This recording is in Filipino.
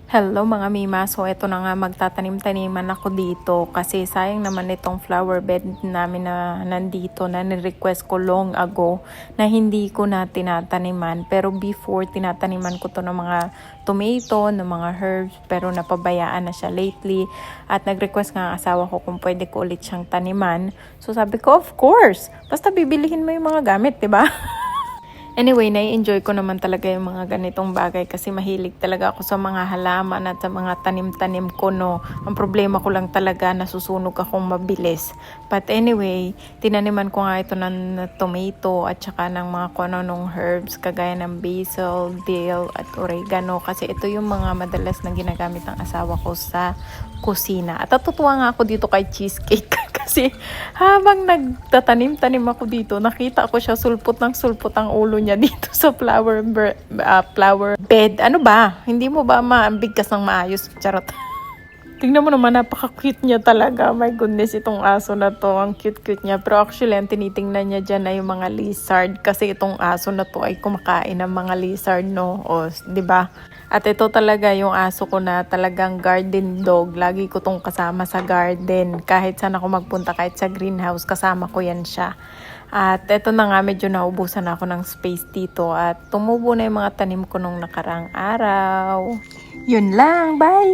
Hello mga Mima, so eto na nga magtatanim-taniman ako dito kasi sayang naman itong flower bed namin na nandito na ni-request ko long ago na hindi ko na tinataniman, pero before tinataniman ko to ng mga tomato, ng mga herbs, pero napabayaan na siya lately at nag-request nga ang asawa ko kung pwede ko ulit siyang taniman. So sabi ko, of course, basta bibilihin mo yung mga gamit, 'di ba? Anyway, nai-enjoy ko naman talaga yung mga ganitong bagay kasi mahilig talaga ako sa mga halaman at sa mga tanim-tanim ko, no. Ang problema ko lang talaga, nasusunog akong mabilis. But anyway, tinaniman ko nga ito ng tomato at saka ng mga kung ano-anong herbs kagaya ng basil, dill at oregano kasi ito yung mga madalas na ginagamit ng asawa ko sa kusina. At natutuwa nga ako dito kay cheesecake kasi habang nagtatanim-tanim ako dito, nakita ko siya sulpot ng sulpot ang ulo niya dito sa flower bed. Ano ba? Hindi mo ba maambigkas ng maayos? Charot. Tingnan mo naman, napaka-cute niya talaga. My goodness, itong aso na to. Ang cute-cute niya. Pero actually, ang tinitingnan niya dyan ay yung mga lizard. Kasi itong aso na to ay kumakain ng mga lizard, no? O, di ba? At ito talaga yung aso ko na talagang garden dog. Lagi ko tong kasama sa garden. Kahit saan ako magpunta, kahit sa greenhouse, kasama ko yan siya. At eto na nga, medyo naubusan ako ng space dito. At tumubo na yung mga tanim ko nung nakarang araw. Yun lang, bye!